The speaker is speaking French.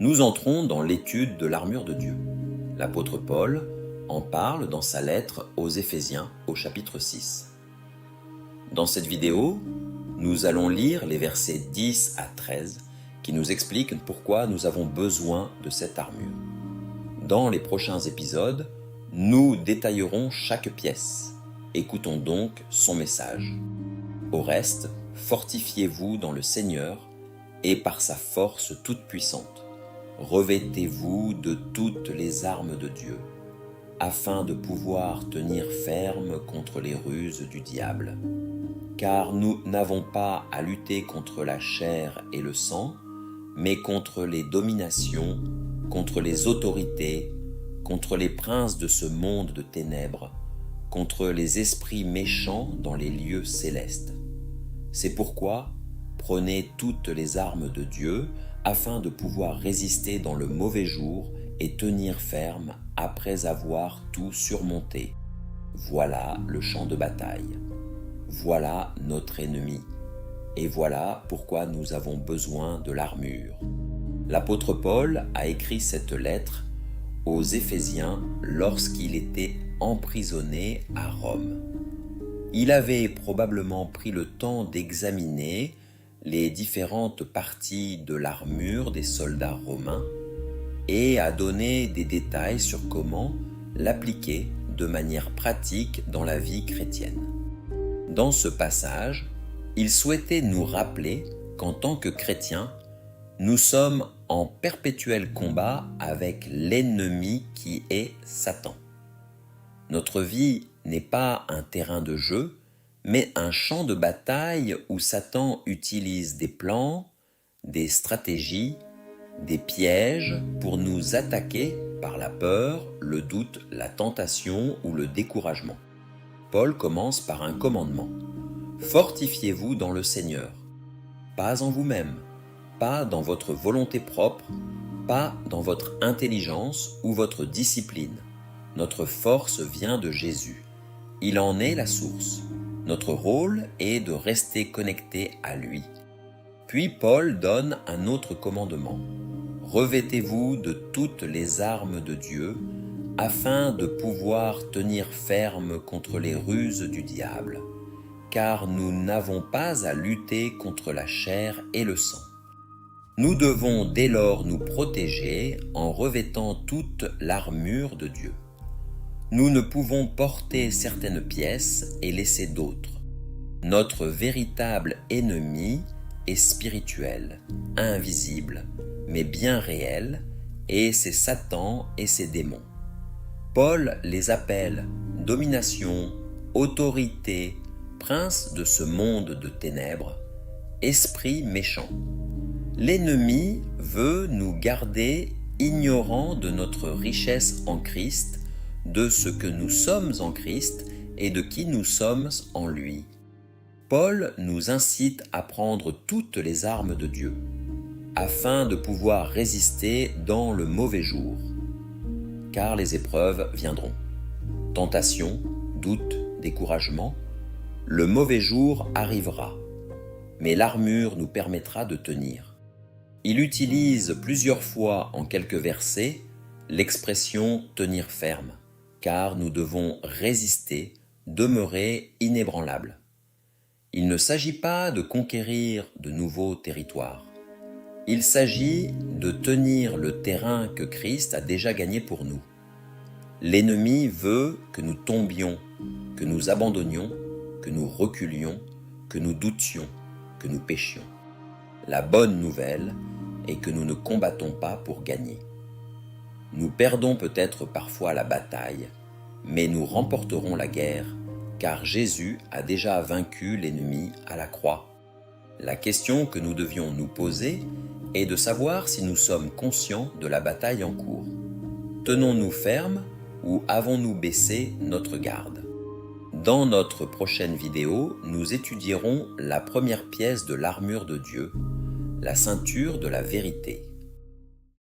Nous entrons dans l'étude de l'armure de Dieu. L'apôtre Paul en parle dans sa lettre aux Éphésiens au chapitre 6. Dans cette vidéo, nous allons lire les versets 10 à 13 qui nous expliquent pourquoi nous avons besoin de cette armure. Dans les prochains épisodes, nous détaillerons chaque pièce. Écoutons donc son message. Au reste, fortifiez-vous dans le Seigneur et par sa force toute puissante. Revêtez-vous de toutes les armes de Dieu, afin de pouvoir tenir ferme contre les ruses du diable. Car nous n'avons pas à lutter contre la chair et le sang, mais contre les dominations, contre les autorités, contre les princes de ce monde de ténèbres, contre les esprits méchants dans les lieux célestes. C'est pourquoi prenez toutes les armes de Dieu afin de pouvoir résister dans le mauvais jour et tenir ferme après avoir tout surmonté. Voilà le champ de bataille. Voilà notre ennemi. Et voilà pourquoi nous avons besoin de l'armure. L'apôtre Paul a écrit cette lettre aux Éphésiens lorsqu'il était emprisonné à Rome. Il avait probablement pris le temps d'examiner les différentes parties de l'armure des soldats romains et a donné des détails sur comment l'appliquer de manière pratique dans la vie chrétienne. Dans ce passage, il souhaitait nous rappeler qu'en tant que chrétiens, nous sommes en perpétuel combat avec l'ennemi qui est Satan. Notre vie n'est pas un terrain de jeu, mais un champ de bataille où Satan utilise des plans, des stratégies, des pièges pour nous attaquer par la peur, le doute, la tentation ou le découragement. Paul commence par un commandement. Fortifiez-vous dans le Seigneur, pas en vous-même, pas dans votre volonté propre, pas dans votre intelligence ou votre discipline. Notre force vient de Jésus. Il en est la source. Notre rôle est de rester connecté à lui. Puis Paul donne un autre commandement. Revêtez-vous de toutes les armes de Dieu afin de pouvoir tenir ferme contre les ruses du diable, car nous n'avons pas à lutter contre la chair et le sang. Nous devons dès lors nous protéger en revêtant toute l'armure de Dieu. Nous ne pouvons porter certaines pièces et laisser d'autres. Notre véritable ennemi est spirituel, invisible, mais bien réel, et c'est Satan et ses démons. Paul les appelle domination, autorité, prince de ce monde de ténèbres, esprit méchant. L'ennemi veut nous garder ignorants de notre richesse en Christ, de ce que nous sommes en Christ et de qui nous sommes en lui. Paul nous incite à prendre toutes les armes de Dieu, afin de pouvoir résister dans le mauvais jour, car les épreuves viendront. Tentation, doute, découragement, le mauvais jour arrivera, mais l'armure nous permettra de tenir. Il utilise plusieurs fois en quelques versets l'expression « tenir ferme », car nous devons résister, demeurer inébranlables. Il ne s'agit pas de conquérir de nouveaux territoires. Il s'agit de tenir le terrain que Christ a déjà gagné pour nous. L'ennemi veut que nous tombions, que nous abandonnions, que nous reculions, que nous doutions, que nous péchions. La bonne nouvelle est que nous ne combattons pas pour gagner. Nous perdons peut-être parfois la bataille, mais nous remporterons la guerre, car Jésus a déjà vaincu l'ennemi à la croix. La question que nous devions nous poser est de savoir si nous sommes conscients de la bataille en cours. Tenons-nous fermes ou avons-nous baissé notre garde? Dans notre prochaine vidéo, nous étudierons la première pièce de l'armure de Dieu, la ceinture de la vérité.